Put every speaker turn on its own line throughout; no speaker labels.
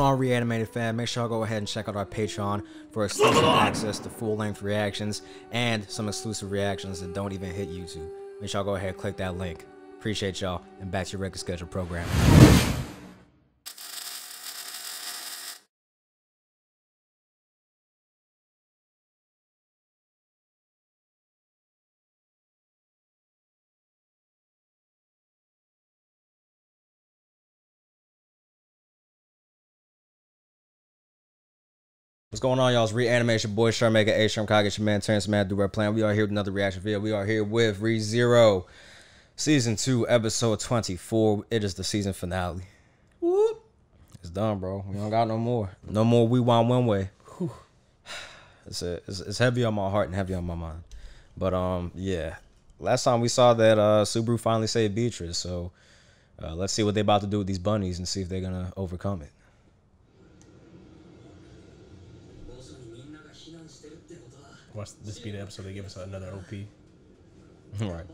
going on, Reanimated fan? Make sure y'all go ahead and check out our Patreon for exclusive access to full-length reactions and some exclusive reactions that don't even hit YouTube. Make sure y'all go ahead and click that link. Appreciate y'all, and back to your regular scheduled program. What's going on, y'all? It's Reanimation Boy, Sharmaker, A Sharm Kage, your man, Terrence Mad Duber Plan. We are here with another reaction video. We are here with ReZero, Season 2, Episode 24. It is the season finale. Whoop. It's done, bro. We don't got no more. No more We Want One Way. It's heavy on my heart and heavy on my mind. But, yeah. Last time we saw that Subaru finally saved Beatrice. So, let's see what they're about to do with these bunnies and see if they're going to overcome it.
Watch this be the episode they give us another OP.
Right.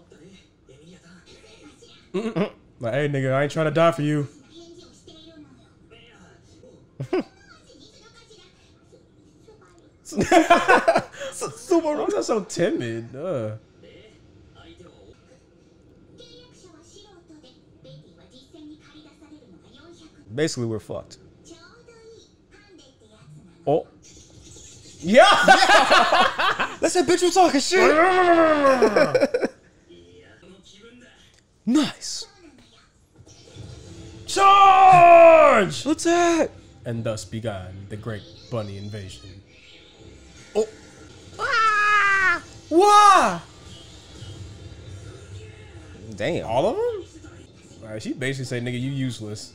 Like, hey nigga, I ain't trying to die for you. Super, why is so timid?
Basically, we're fucked.
Oh. Yeah!
That's that bitch was talking shit. Nice.
Charge!
Attack!
And thus began the great bunny invasion.
Oh. Ah! Why? Damn.
All of them? Alright, she basically said, nigga, you useless.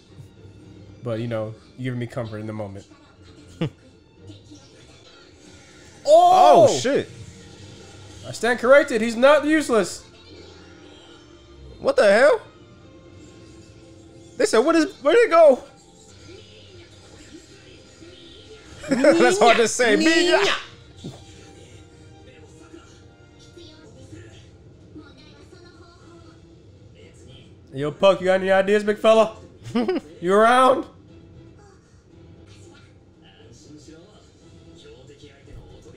But, you know, you giving me comfort in the moment.
Oh shit!
I stand corrected. He's not useless.
What the hell? They said, where did it go? That's hard to say. Minya.
Yo, Puck, you got any ideas, big fella? You around?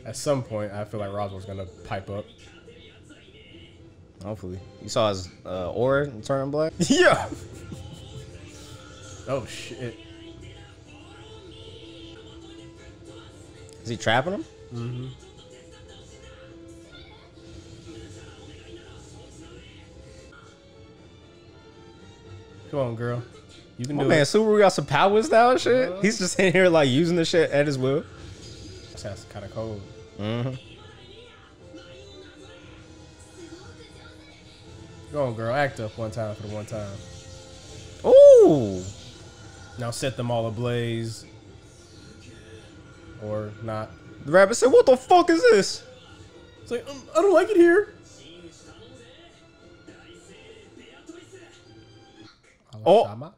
At some point, I feel like Roswell's gonna pipe up.
Hopefully. You saw his aura turn black?
Yeah! Oh, shit.
Is he trapping him?
Mm-hmm. Come on, girl. You can do it.
Man, Subaru got some powers now and shit. He's just in here like using the shit at his will.
That's kind of cold.
Mm-hmm.
Go on, girl. Act up one time for the one time.
Ooh.
Now set them all ablaze. Or not.
The rabbit said, what the fuck is this?
It's like, I don't like it here.
Oh.
Shamak?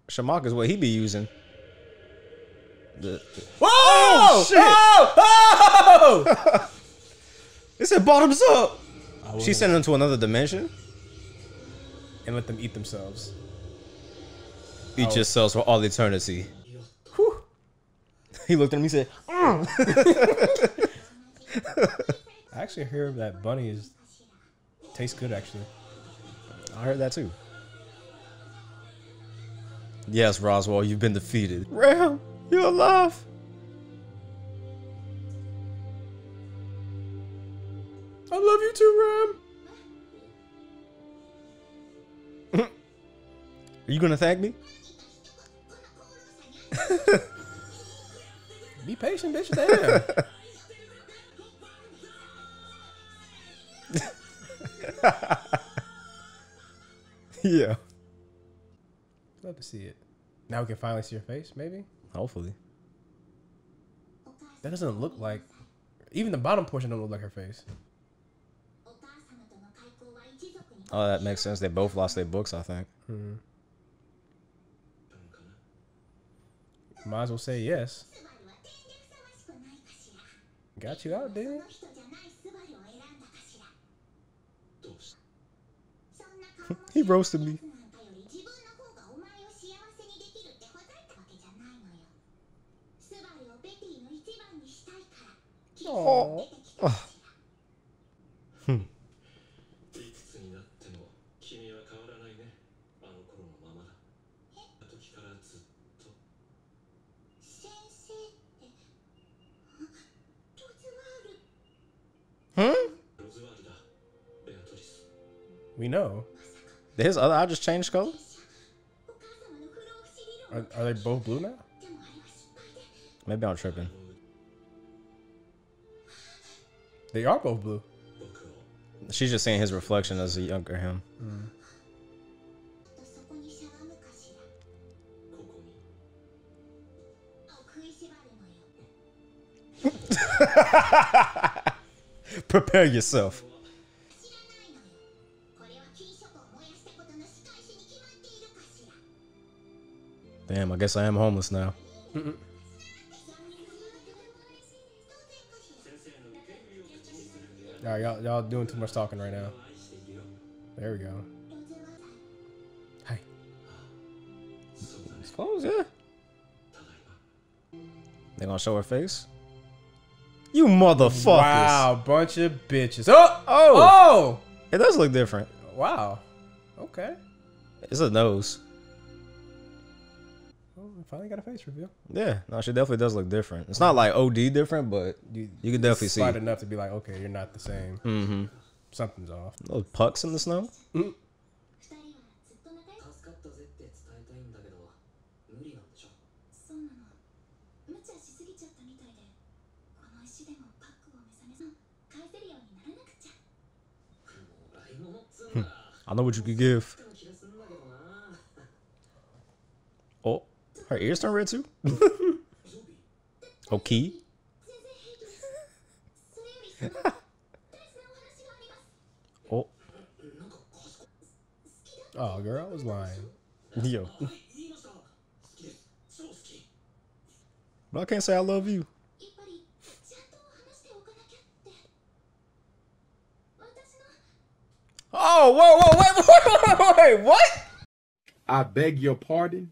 Shamak is what he be using.
Oh,
shit!
Oh!
It said bottoms up. She sent him to another dimension
and let them eat themselves.
Eat yourselves for all eternity. Whew. He looked at him. He said,
I actually hear that bunny tastes good. Actually,
I heard that too. Yes, Roswell, you've been defeated. Ram, you're alive.
I love you too, Ram.
Are you gonna thank me?
Be patient, bitch. Damn.
Yeah.
Love to see it. Now we can finally see your face, maybe?
Hopefully.
That doesn't look like... Even the bottom portion don't look like her face.
Oh, that makes sense. They both lost their books, I think.
Hmm. Might as well say yes. Got you out, didn't
He roasted me.
Oh.
うん
We know.
Did his other eye just change color?
Are they both blue now?
Maybe I'm tripping.
They are both blue.
She's just seeing his reflection as a younger him. Prepare yourself. Damn, I guess I am homeless now.
All right, y'all doing too much talking right now. There we go. Hi.
It's close, yeah. They gonna show her face? You motherfuckers.
Wow, bunch of bitches. Oh!
Oh! It does look different.
Wow. Okay.
It's a nose.
Oh, we finally got a face reveal.
Yeah, no, she definitely does look different. It's not like OD different, but you can definitely see.
Slight enough to be like, okay, you're not the same.
Mm-hmm.
Something's off.
Those pucks in the snow?
Mm.
I know what you could give. Oh, her ears turn red too? Okay. Oh.
Oh, girl, I was lying.
Yo. But I can't say I love you. Oh, wait, what?
I beg your pardon.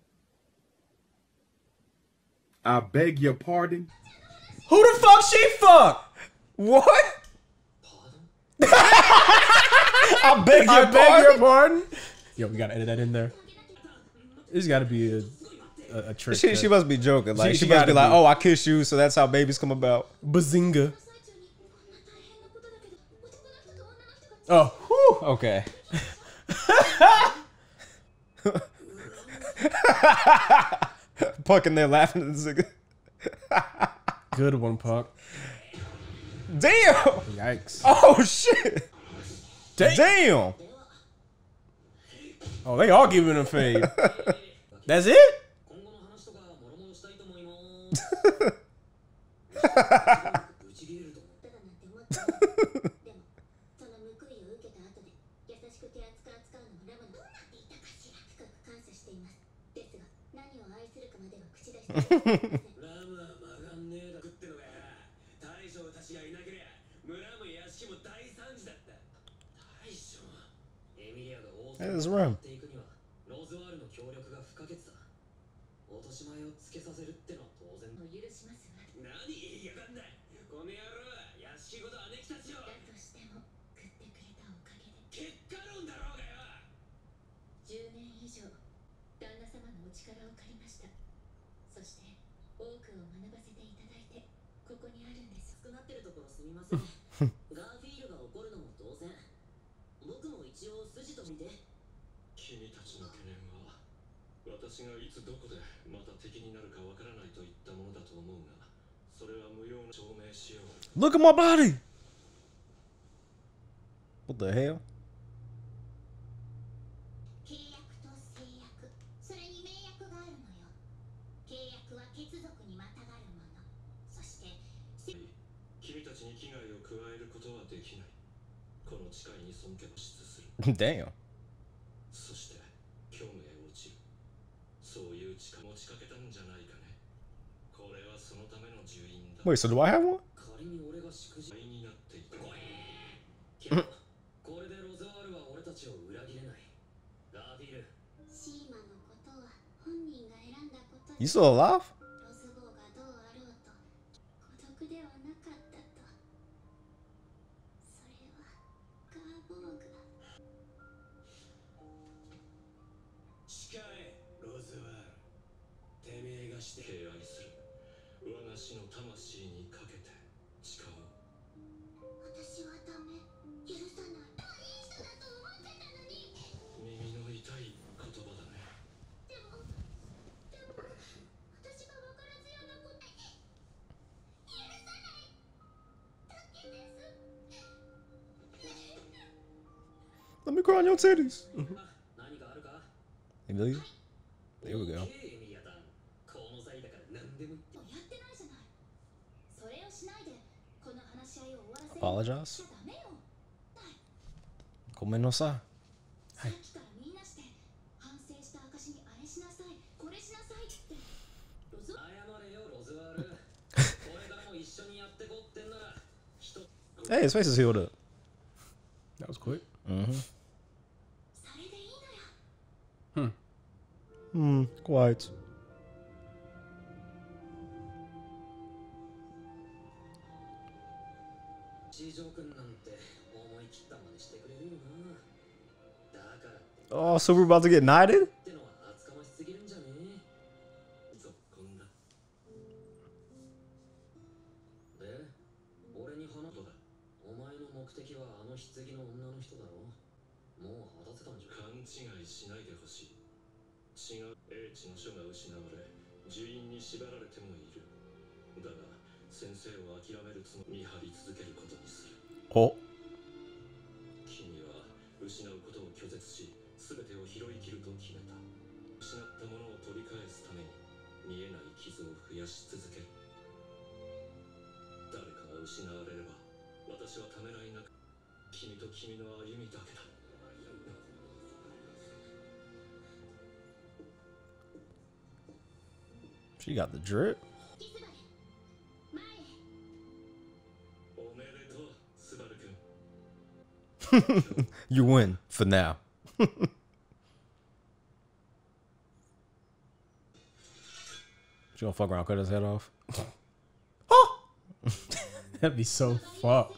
I beg your pardon.
Who the fuck she fuck?
What? I beg your pardon.
Yo, we gotta edit that in there. There's gotta be a trick.
She must be joking. Like she must
gotta
be like,
be.
oh, I kiss you, so that's how babies come about.
Bazinga. Oh, whew.
Okay. Puck in there laughing at the nigga.
Good one, Puck.
Damn!
Yikes.
Oh shit! Damn!
Oh, they all giving a fade. That's it?
That's rum. Look at my body. What the hell? Damn. Wait, so do I have one? You still alive? Let me cry on your titties. Emilia? There we go. Apologize? Gomennosai.
Hey.
Hey, his face is healed up.
That was quick.
Quiet. Oh, so we're about to get knighted? Oh. She got the drip. You win for now. She gonna fuck around, cut his head off.
Oh! That'd be so fucked.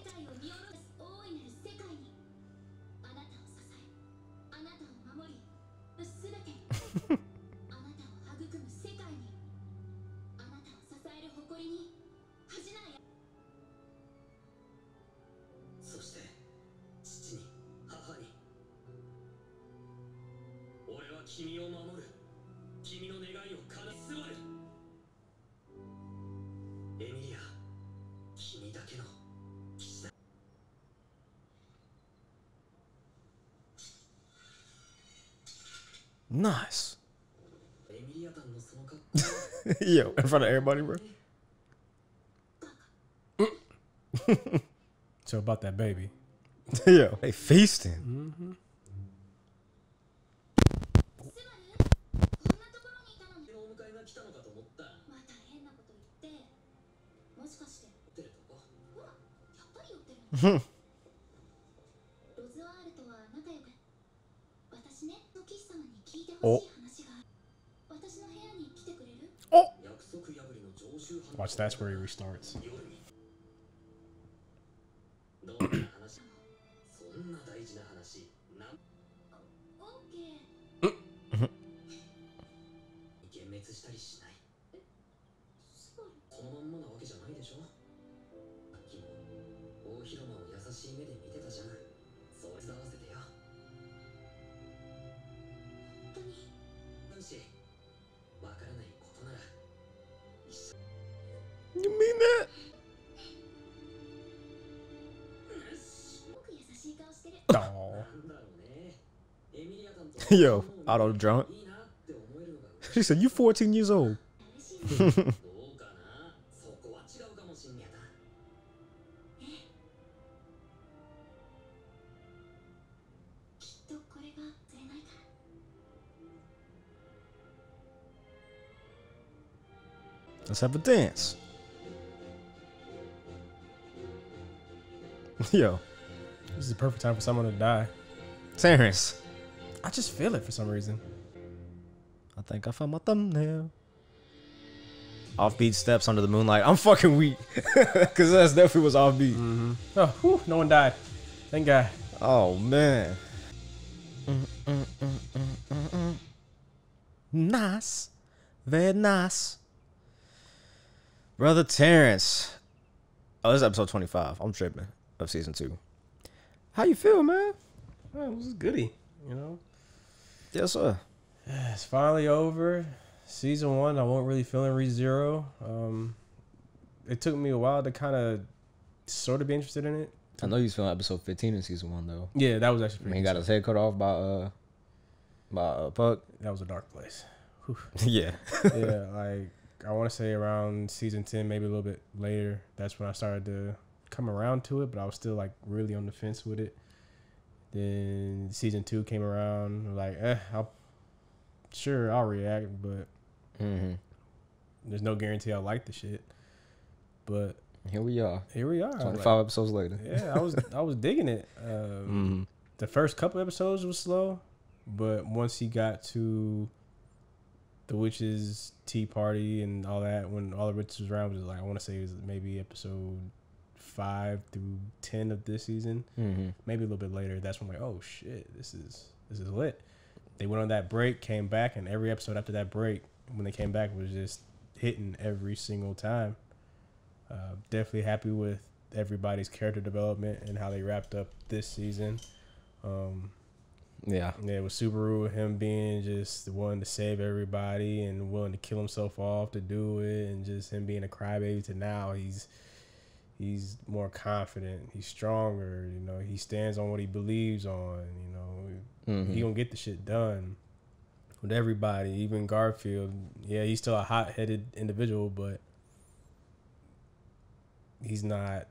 Nice. Yo, in front of everybody, bro.
So about that baby.
Yo, they feasting. Oh. Oh.
Watch, that's where he restarts.
You mean that?
Oh.
Yo, auto drunk. She said, "You 14 years old." Let's have a dance. Yo,
This is the perfect time for someone to die.
Terrence.
I just feel it for some reason.
I think I found my thumbnail. Offbeat steps under the moonlight. I'm fucking weak. Because that's definitely was offbeat.
Oh, whew, no one died. Thank God.
Oh, man. Nice. Very nice. Brother Terrence. Oh, this is episode 25. I'm tripping of season 2. How you feel, man?
Oh, it was goody, you know.
Yes, sir.
It's finally over. Season 1, I wasn't really feeling ReZero. It took me a while to kind of sort of be interested in it.
I know you was feeling episode 15 in season 1 though.
Yeah, that was actually
I
pretty
mean, he got his head cut off by Puck.
That was a dark place.
Yeah.
Yeah, like I want to say around season 10, maybe a little bit later. That's when I started to come around to it, but I was still like really on the fence with it. Then season 2 came around, like, I'll react, but there's no guarantee I'll like the shit. But
Here we are. 25 episodes later.
Yeah, I was digging it. The first couple episodes was slow, but once he got to the witches' tea party and all that, when all the witches was around, was like, I want to say it was maybe episode 5 through 10 of this season, maybe a little bit later. That's when I'm like, oh shit, this is lit. They went on that break, came back, and every episode after that break, when they came back, was just hitting every single time. Definitely happy with everybody's character development and how they wrapped up this season.
Yeah,
with Subaru, him being just the one to save everybody and willing to kill himself off to do it, and just him being a crybaby to now he's more confident, he's stronger, you know, he stands on what he believes on, you know, he gonna get the shit done with everybody, even Garfield. Yeah, he's still a hot-headed individual, but he's not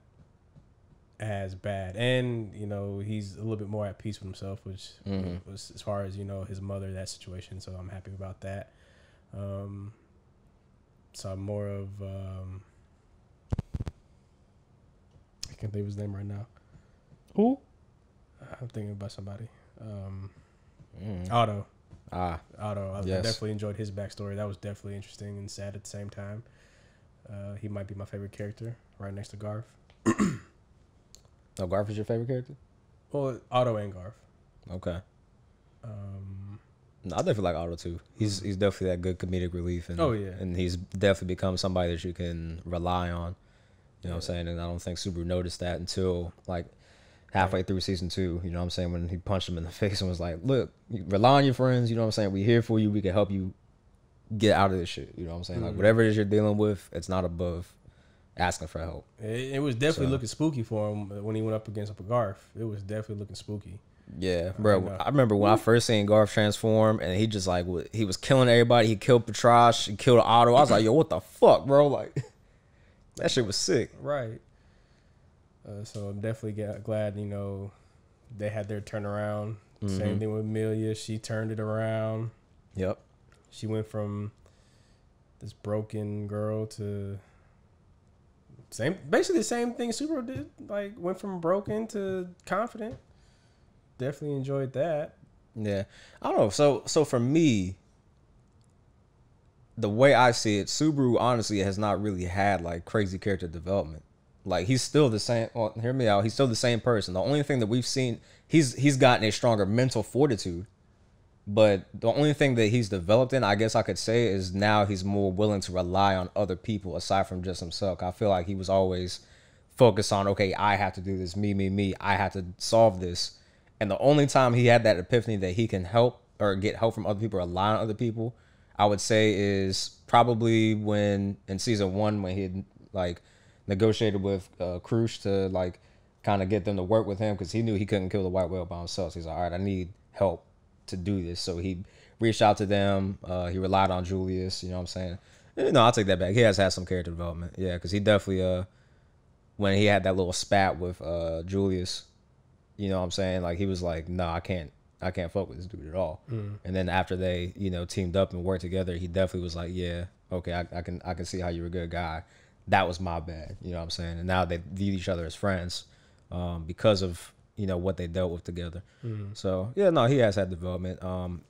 as bad, and you know, he's a little bit more at peace with himself, which was, as far as, you know, his mother, that situation, so I'm happy about that. So I'm more of I can't think of his name right now.
Who?
I'm thinking about somebody. Otto.
Otto.
I definitely enjoyed his backstory. That was definitely interesting and sad at the same time. He might be my favorite character, right next to Garth.
Oh, Garth is your favorite character?
Well, Otto and Garth.
Okay. No, I definitely like Otto too. He's definitely that good comedic relief, and and he's definitely become somebody that you can rely on. You know what I'm saying? And I don't think Subaru noticed that until like halfway through season 2. You know what I'm saying? When he punched him in the face and was like, "Look, you rely on your friends. You know what I'm saying? We here for you. We can help you get out of this shit." You know what I'm saying? Like whatever it is you're dealing with, it's not above asking for help.
It was definitely looking spooky for him when he went up against Garth. It was definitely looking spooky.
Yeah, bro. I remember when I first seen Garth transform, and he just like he was killing everybody. He killed Petrash, he killed Otto. I was like, yo, what the fuck, bro? Like that shit was sick.
Right. So I'm definitely glad, you know, they had their turnaround. Same thing with Amelia. She turned it around.
Yep.
She went from this broken girl to basically the same thing Subaru did. Like went from broken to confident. Definitely enjoyed that.
Yeah. I don't know. So for me, the way I see it, Subaru honestly has not really had like crazy character development. Like he's still the same. Well, hear me out. He's still the same person. The only thing that we've seen, he's gotten a stronger mental fortitude. But the only thing that he's developed in, I guess I could say, is now he's more willing to rely on other people aside from just himself. I feel like he was always focused on, okay, I have to do this, me. I have to solve this. And the only time he had that epiphany that he can help or get help from other people or rely on other people, I would say is probably when in season 1 when he had like negotiated with Krush to like kind of get them to work with him because he knew he couldn't kill the white whale by himself. So he's like, all right, I need help to do this. So he reached out to them. He relied on Julius. You know what I'm saying? No, I'll take that back. He has had some character development. Yeah, because he definitely when he had that little spat with Julius, you know what I'm saying? Like he was like, no, I can't fuck with this dude at all. And then after they, you know, teamed up and worked together, he definitely was like, yeah, okay, I can see how you're a good guy. That was my bad. You know what I'm saying? And now they view each other as friends because of, you know, what they dealt with together. So yeah, no, he has had development.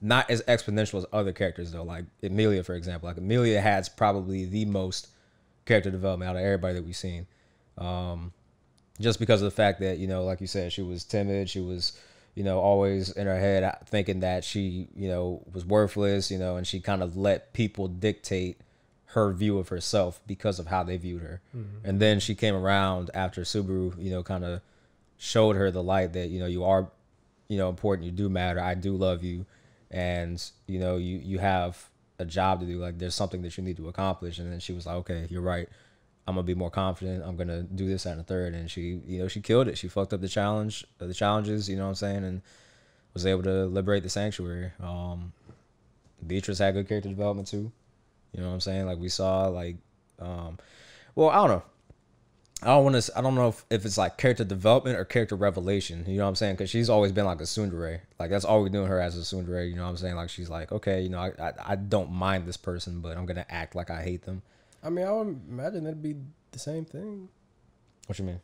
Not as exponential as other characters though. Like Amelia, for example. Like Amelia has probably the most character development out of everybody that we've seen. Just because of the fact that, you know, like you said, she was timid. She was, you know, always in her head thinking that she, you know, was worthless, you know, and she kind of let people dictate her view of herself because of how they viewed her. And then she came around after Subaru, kind of showed her the light that, you are, important. You do matter. I do love you. And, you have a job to do. Like, there's something that you need to accomplish. And then she was like, okay, you're right. I'm going to be more confident. I'm going to do this, that, and the third. And she, she killed it. She fucked up the challenges, you know what I'm saying? And was able to liberate the sanctuary. Beatrice had good character development too. You know what I'm saying? Like we saw, like, well, I don't know. I don't know if it's like character development or character revelation. You know what I'm saying? Because she's always been like a tsundere. Like that's all we knew her as a tsundere. You know what I'm saying? Like she's like, okay, I don't mind this person, but I'm gonna act like I hate them.
I mean, I would imagine that'd be the same thing.
What you mean?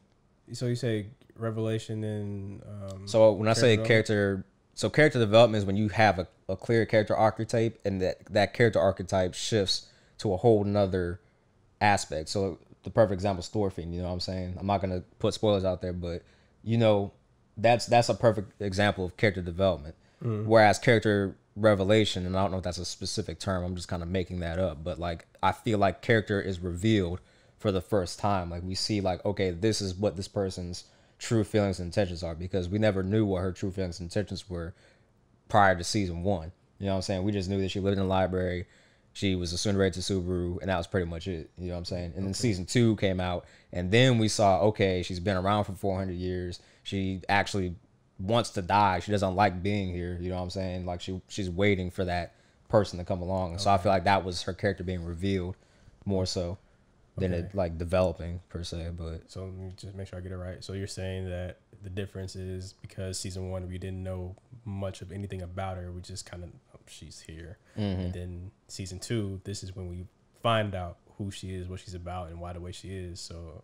So you say revelation and
so when I say character development is when you have a clear character archetype and that character archetype shifts to a whole nother aspect. So the perfect example is Thorfinn, you know what I'm saying? I'm not gonna put spoilers out there, but that's a perfect example of character development. Whereas character revelation, and I don't know if that's a specific term, I'm just kind of making that up, but like I feel like character is revealed for the first time. Like we see like, okay, this is what this person's true feelings and intentions are, because we never knew what her true feelings and intentions were prior to season 1. You know what I'm saying? We just knew that she lived in the library, she was a tsundere to Subaru, and that was pretty much it. You know what I'm saying? And then season 2 came out, and then we saw, okay, she's been around for 400 years. She actually wants to die. She doesn't like being here. You know what I'm saying? Like she's waiting for that person to come along. And so I feel like that was her character being revealed more so than it like developing per se. But
so let me just make sure I get it right. So you're saying that the difference is because season 1 we didn't know much of anything about her. We just kind of she's here. And then season 2, this is when we find out who she is, what she's about, and why the way she is. So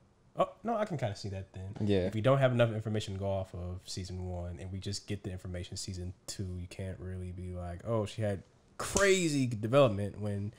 no, I can kind of see that then.
Yeah.
If we don't have enough information to go off of season 1 and we just get the information season 2, you can't really be like, oh, she had crazy development when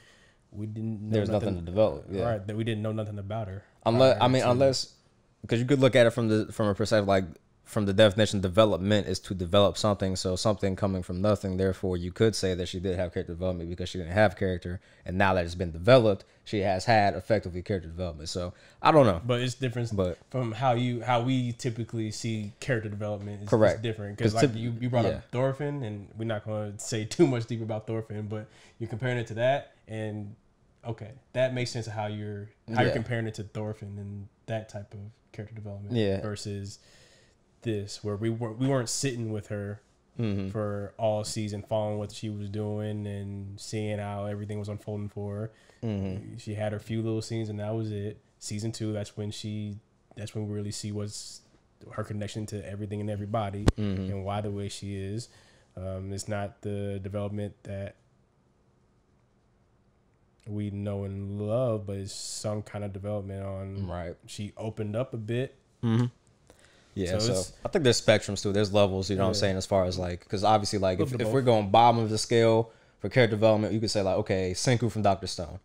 we didn't know
there's nothing to develop. Yeah.
Right, that we didn't know nothing about her.
Unless because you could look at it from a perspective like from the definition, development is to develop something. So something coming from nothing. Therefore, you could say that she did have character development because she didn't have character, and now that it's been developed, she has had effectively character development. So I don't know,
but it's different from how we typically see character development. It's,
correct.
It's different because like you brought up Thorfinn, and we're not going to say too much deeper about Thorfinn, but you're comparing it to that, and okay, that makes sense of how you're comparing it to Thorfinn and that type of character development versus this, where we weren't sitting with her for all season, following what she was doing and seeing how everything was unfolding for her. She had her few little scenes, and that was it. Season 2, that's when we really see what's her connection to everything and everybody, and why the way she is. It's not the development that we know and love, but it's some kind of development on.
Right.
She opened up a bit.
Yeah, so I think there's spectrums too. There's levels, you know what I'm saying, as far as like, because obviously like if we're going bottom of the scale for character development, you could say like, okay, Senku from Dr. Stone,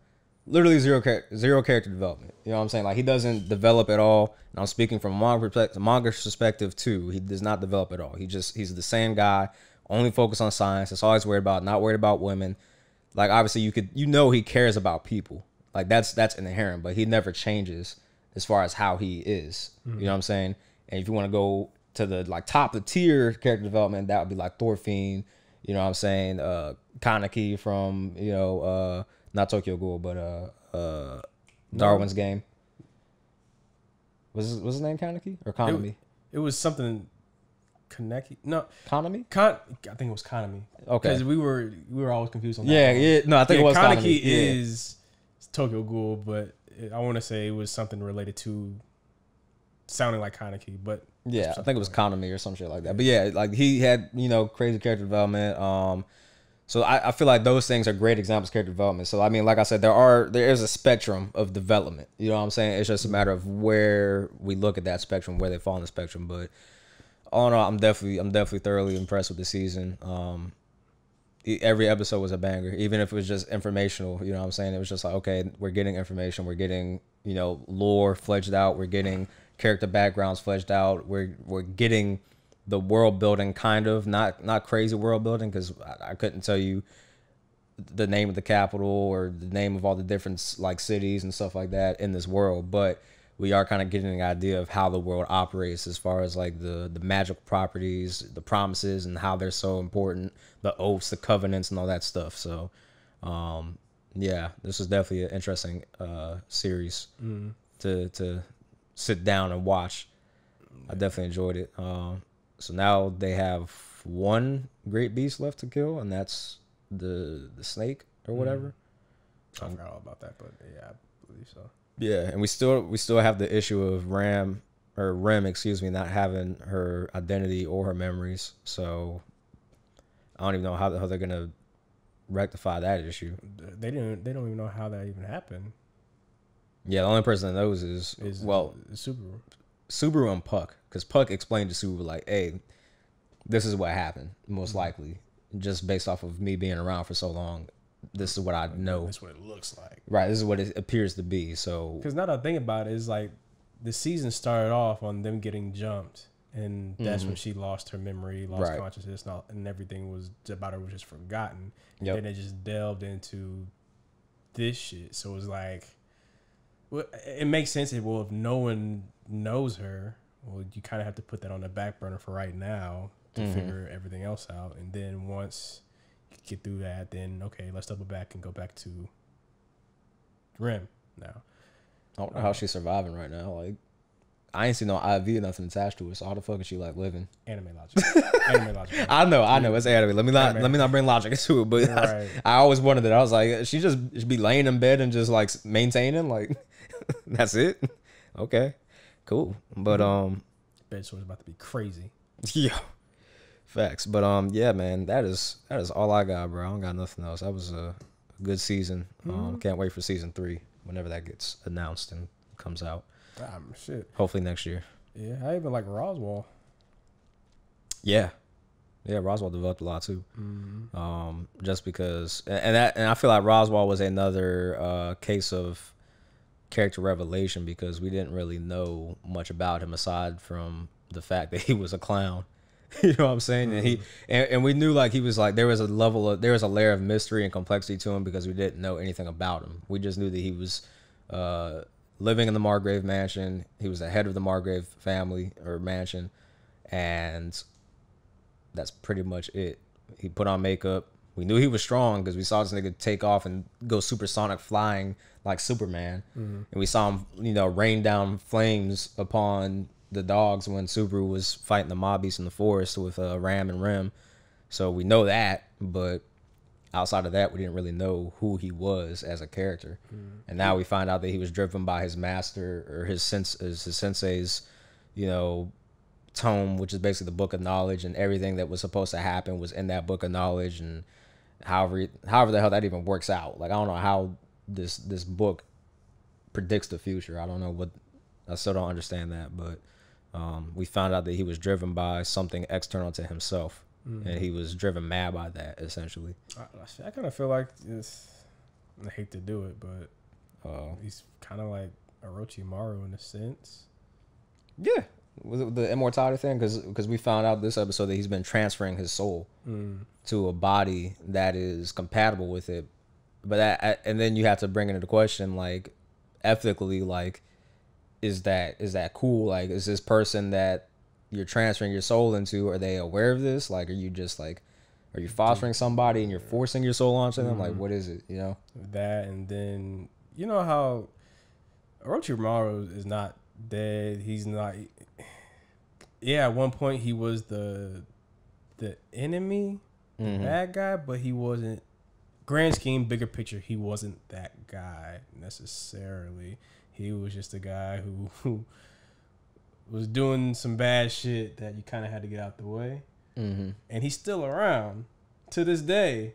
literally zero character development. You know what I'm saying? Like he doesn't develop at all. And I'm speaking from a manga perspective too. He does not develop at all. He's the same guy, only focused on science. That's all he's worried about. Not worried about women. Like obviously he cares about people. Like that's inherent, but he never changes as far as how he is. You know what I'm saying? And if you want to go to the like top of the tier character development, that would be like Thorfinn, you know what I'm saying? Kaneki from, not Tokyo Ghoul, but Darwin's Game. Was his name Kaneki or Kanami?
It was something Kaneki. No.
Kanami?
I think it was Kanami. Okay. Because we were always confused on that.
Yeah. No, I think it was Kaneki.
Kaneki is Tokyo Ghoul, but I want to say it was something related to sounding like Kaneki, but
yeah, I think it was Kanami or some shit like that. But yeah, like he had, crazy character development. So I feel like those things are great examples of character development. So I mean, like I said, there is a spectrum of development. You know what I'm saying? It's just a matter of where we look at that spectrum, where they fall in the spectrum. But all in all, I'm definitely thoroughly impressed with the season. Every episode was a banger, even if it was just informational. You know what I'm saying? It was just like, okay, we're getting information, we're getting lore fleshed out, we're getting character backgrounds fleshed out, we're getting the world building, kind of not crazy world building, because I couldn't tell you the name of the capital or the name of all the different like cities and stuff like that in this world, but we are kind of getting an idea of how the world operates as far as like the magical properties, the promises, and how they're so important, the oaths, the covenants, and all that stuff. So, yeah, this was definitely an interesting series to sit down and watch. I definitely enjoyed it. So now they have one great beast left to kill, and that's the snake or whatever.
I forgot all about that, but yeah, I believe so.
Yeah, and we still have the issue of Rem, excuse me, not having her identity or her memories. So I don't even know how they're gonna rectify that issue.
They don't even know how that even happened.
Yeah, the only person that knows is
Subaru.
Subaru and Puck, because Puck explained to Subaru like, "Hey, this is what happened, most likely, just based off of me being around for so long. This is what I know.
That's what it looks like.
Right, this is what it appears to be." So,
because now that I think about it, it's like the season started off on them getting jumped, and that's when she lost her memory, lost consciousness, and everything was about her was just forgotten.
Yep.
And then it just delved into this shit. So it was like, well, it makes sense. Well, if no one knows her, well, you kind of have to put that on the back burner for right now to figure everything else out. And then once you get through that, then okay, let's double back and go back to Rem now.
I don't know how she's surviving right now. Like, I ain't seen no IV or nothing attached to it. So how the fuck is she like living?
Anime logic. Anime logic.
I know it's anime. Let me not bring logic into it. But
Right.
I always wondered that. I was like, she just be laying in bed and just like maintaining. Like, that's it. Okay, cool. But
Bed sore is about to be crazy.
yeah, facts. But yeah, man, that is all I got, bro. I don't got nothing else. That was a good season. Can't wait for season 3 whenever that gets announced and comes out.
Shit.
Hopefully next year.
Yeah, I even like Roswell.
Yeah, Roswell developed a lot too. Just because, and I feel like Roswell was another case of character revelation because we didn't really know much about him aside from the fact that he was a clown. You know what I'm saying? And and we knew like he was like there was a layer of mystery and complexity to him because we didn't know anything about him. We just knew that he was living in the Margrave mansion. He was the head of the Margrave family or mansion, and that's pretty much it. He put on makeup. We knew he was strong because we saw this nigga take off and go supersonic flying like Superman, and we saw him, rain down flames upon the dogs when Subaru was fighting the mob beasts in the forest with Ram and Rem. So we know that, but outside of that, we didn't really know who he was as a character. And now we find out that he was driven by his master or his sensei's, tome, which is basically the book of knowledge, and everything that was supposed to happen was in that book of knowledge. And however the hell that even works out. Like, I don't know how this book predicts the future. I don't know what. I still don't understand that, but we found out that he was driven by something external to himself. And he was driven mad by that, essentially.
I kind of feel like I hate to do it, but he's kind of like Orochimaru in a sense.
Yeah, with the immortality thing, because we found out this episode that he's been transferring his soul to a body that is compatible with it. But and then you have to bring into question, like, ethically, like, is that cool? Like, is this person that you're transferring your soul into, are they aware of this? Like, are you just like, are you fostering somebody and you're forcing your soul onto them? Like, what is it,
That, and then, you know how Orochimaru is not dead. He's not, yeah, at one point he was the enemy, the bad guy, but he wasn't, grand scheme, bigger picture, he wasn't that guy necessarily. He was just a guy who was doing some bad shit that you kind of had to get out the way. And he's still around to this day.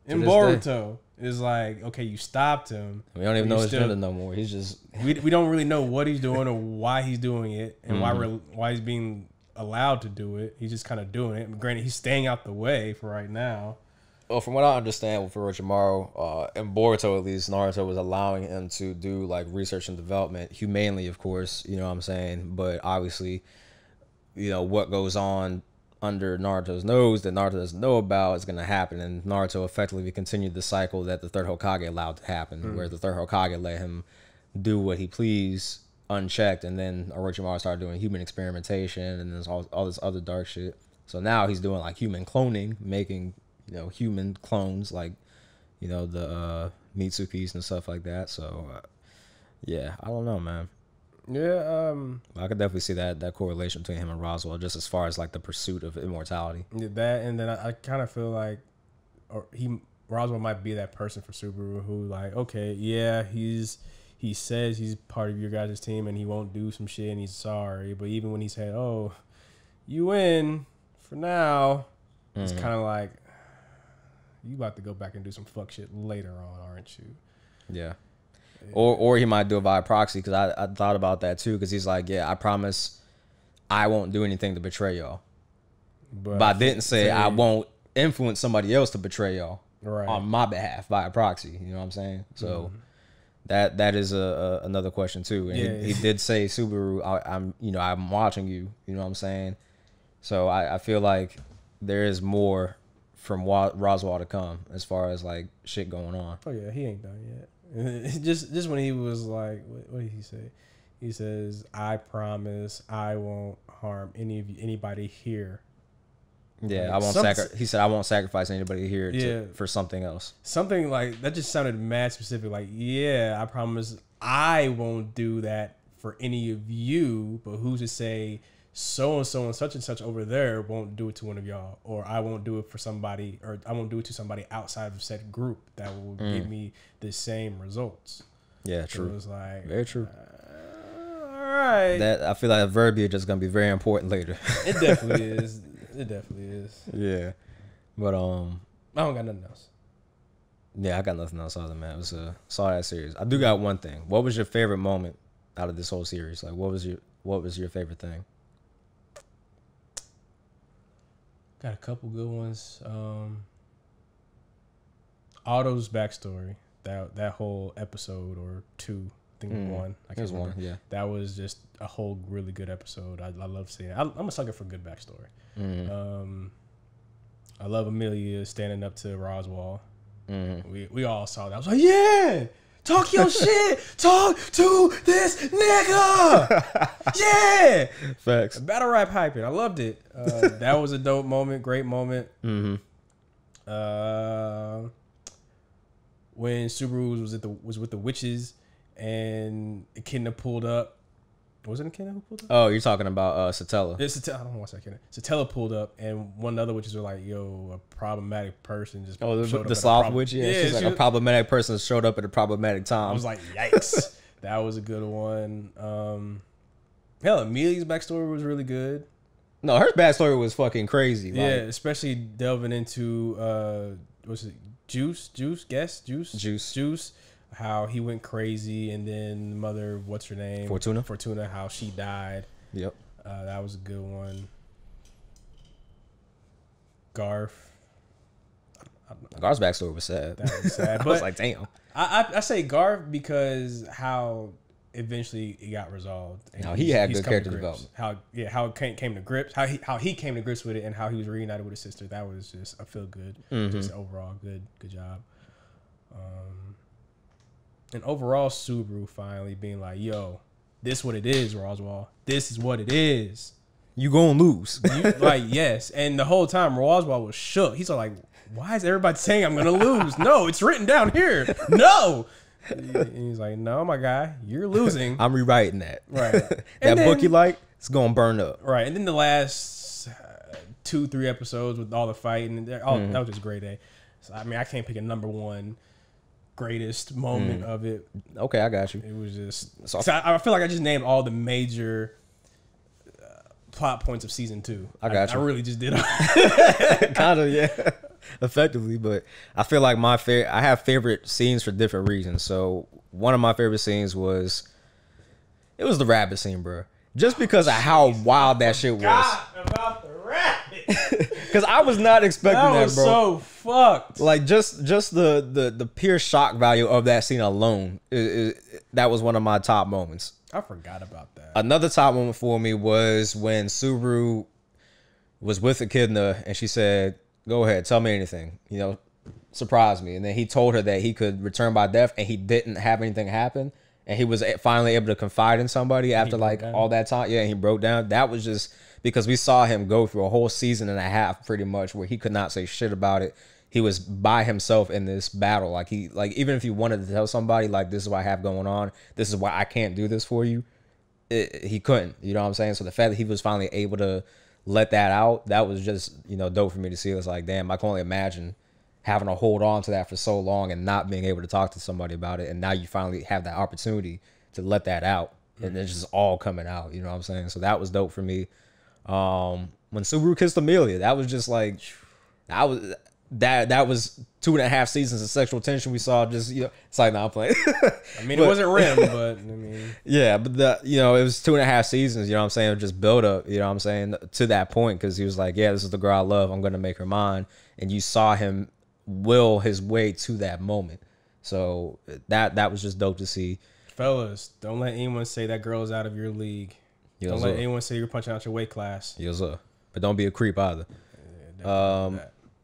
In Boruto, it's like, okay, you stopped him.
We don't even know his gender no more. He's just
we don't really know what he's doing or why he's doing it and why he's being allowed to do it. He's just kind of doing it. Granted, he's staying out the way for right now.
Well, from what I understand with Orochimaru, in Boruto at least, Naruto was allowing him to do like research and development, humanely, of course, you know what I'm saying? But obviously, what goes on under Naruto's nose that Naruto doesn't know about is going to happen, and Naruto effectively continued the cycle that the third Hokage allowed to happen, where the third Hokage let him do what he pleased unchecked, and then Orochimaru started doing human experimentation, and there's all this other dark shit. So now he's doing like human cloning, making human clones like the Mitsukis and stuff like that. So yeah, I don't know, man.
Yeah,
I could definitely see that correlation between him and Roswell, just as far as like the pursuit of immortality.
that, and then I kind of feel like, Roswell might be that person for Subaru who, like, okay, yeah, he says he's part of your guys' team and he won't do some shit and he's sorry, but even when he said, "Oh, you win for now," it's kind of like, you about to go back and do some fuck shit later on, aren't you?
Yeah. Or he might do it via proxy, because I thought about that too, because he's like, yeah, I promise I won't do anything to betray y'all. But I didn't say I won't influence somebody else to betray y'all on my behalf via proxy. You know what I'm saying? So that is another question too. And he did say, Subaru, I'm watching you. You know what I'm saying? So I feel like there is more from Roswell to come as far as like shit going on.
Oh yeah, he ain't done yet. just when he was like, what did he say? He says, "I promise I won't harm anybody here."
Yeah,
like,
he said, "I won't sacrifice anybody here for something else."
Something like that just sounded mad specific. Like, yeah, I promise I won't do that for any of you, but who's to say so and such and such over there won't do it to one of y'all, or I won't do it for somebody, or I won't do it to somebody outside of said group that will give me the same results.
Yeah, true.
So it was like,
very true.
All right.
That, I feel like verbiage is gonna be very important later.
It definitely is. It definitely is.
Yeah, but
I don't got nothing else.
Yeah, I got nothing else other, man. It was saw that series. I do got one thing. What was your favorite moment out of this whole series? Like, what was your favorite thing?
Got a couple good ones. Otto's backstory, that whole episode or two, I think one. I can't remember.
One, yeah.
That was just a whole really good episode. I love seeing it. I'm a sucker for good backstory. I love Amelia standing up to Roswell. We all saw that. I was like, yeah, talk your shit. Talk to this nigga. Yeah.
Facts.
Battle rap hyping. I loved it. That was a dope moment. Great moment. When Subaru was with the witches and Echidna pulled up. Was it Echidna who pulled up?
Oh, you're talking about Satella.
It's Satella. I don't know what's that Echidna. Satella pulled up, and one of the other witches were like, "Yo, a problematic person just showed up
the sloth witch. Yeah, she's like a problematic person showed up at a problematic time."
I was like, "Yikes!" That was a good one. Hell, Amelia's backstory was really good.
No, her backstory was fucking crazy.
Yeah, especially delving into what's it? Juice, how he went crazy, and then mother, what's her name? Fortuna, how she died.
Yep.
That was a good one. Garth's
backstory was sad.
That was sad.
I was like, damn.
I say Garth because how eventually it got resolved.
How he had good character development.
How it came to grips. How he came to grips with it, and how he was reunited with his sister. That was just a feel good. Just overall good job. And overall, Subaru finally being like, "Yo, this what it is, Roswell. This is what it is.
You gonna lose."
Like, yes. And the whole time, Roswell was shook. He's like, "Why is everybody saying I'm gonna lose? No, it's written down here. No." And he's like, "No, my guy, you're losing.
I'm rewriting that.
Right.
That book you like, it's gonna burn up."
Right. And then the last 2-3 episodes with all the fighting, that was just great. So, I mean, I can't pick a number one greatest moment of it.
Okay, I got you.
It was just. So I feel like I just named all the major plot points of season 2.
I got you.
I really just did.
Kind of, yeah. Effectively, but I feel like I have favorite scenes for different reasons. So one of my favorite scenes was the rabbit scene, bro. Just because of how wild that shit was.
About the rabbit.
Because I was not expecting that, bro.
That was so fucked.
Like just the pure shock value of that scene alone, that was one of my top moments.
I forgot about that.
Another top moment for me was when Subaru was with Echidna, and she said, "Go ahead, tell me anything. You know, surprise me." And then he told her that he could return by death, and he didn't have anything happen, and he was finally able to confide in somebody after like all that time. Yeah, and he broke down. That was just because we saw him go through a whole season and a half, pretty much, where he could not say shit about it. He was by himself in this battle. Like even if he wanted to tell somebody, like, this is what I have going on, this is why I can't do this for you, he couldn't. You know what I'm saying? So the fact that he was finally able to let that out, that was just, you know, dope for me to see. It was like, damn, I can only imagine having to hold on to that for so long and not being able to talk to somebody about it. And now you finally have that opportunity to let that out, and it's just all coming out. You know what I'm saying? So that was dope for me. When Subaru kissed Amelia, that was just like, that was 2.5 seasons of sexual tension we saw. Just, you know, it's like, nah, I'm playing.
I mean, it wasn't Rim, but I mean,
yeah, but you know, it was 2.5 seasons. You know what I'm saying? Just build up. You know what I'm saying, to that point, because he was like, yeah, this is the girl I love. I'm gonna make her mine. And you saw him will his way to that moment. So that was just dope to see.
Fellas, don't let anyone say that girl is out of your league.
Yes,
don't let anyone say you're punching out your weight class.
Yes, sir. But don't be a creep either.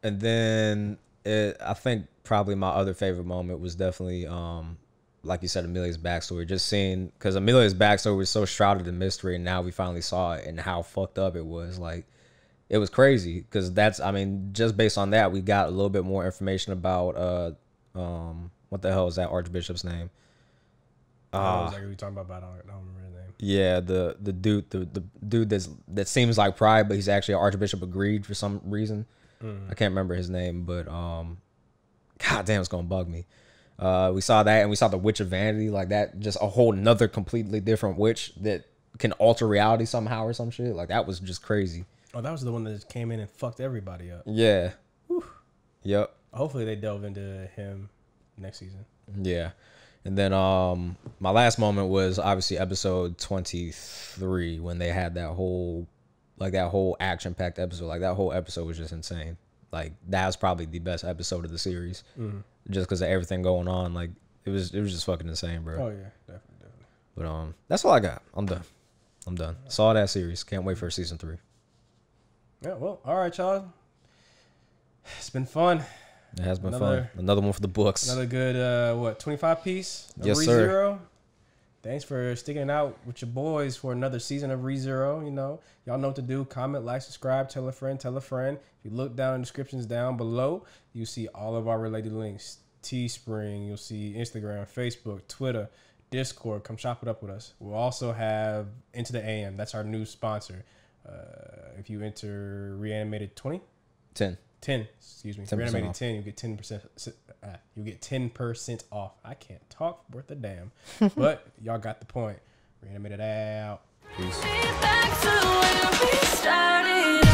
And then I think probably my other favorite moment was definitely, like you said, Amelia's backstory. Just seeing, because Amelia's backstory was so shrouded in mystery, and now we finally saw it and how fucked up it was. Like, it was crazy, because that's, I mean, just based on that, we got a little bit more information about, what the hell is that Archbishop's name?
Exactly what you talking about, but I don't remember his name.
Yeah, the dude that seems like Pride, but he's actually an Archbishop of Greed for some reason. I can't remember his name, but god damn, it's gonna bug me. We saw that, and we saw the Witch of Vanity, like that, just a whole nother completely different witch that can alter reality somehow or some shit. Like, that was just crazy.
Oh, that was the one that just came in and fucked everybody up.
Yeah. Whew. Yep.
Hopefully they delve into him next season.
Yeah. And then my last moment was obviously episode 23, when they had that whole action-packed episode. Like, that whole episode was just insane. Like, that was probably the best episode of the series, just because of everything going on. Like, it was just fucking insane, bro.
Oh yeah, definitely.
But that's all I got. I'm done. Saw that series. Can't wait for season 3.
Yeah. Well, all right, y'all. It's been fun.
It has been fun. Another one for the books.
Another good 25 piece of
Yes,
ReZero.
sir.
Thanks for sticking out with your boys for another season of ReZero. You know, y'all know what to do. Comment, like, subscribe, tell a friend, tell a friend. If you look down in the descriptions down below, you see all of our related links. Teespring, you'll see Instagram, Facebook, Twitter, Discord. Come shop it up with us. We'll also have Into the AM. That's our new sponsor. If you enter Reanimated 10, excuse me.
10%
Reanimated
off.
10, you get 10%. You get 10% off. I can't talk worth a damn, but y'all got the point. Reanimated out.
Peace.
Back to where we started.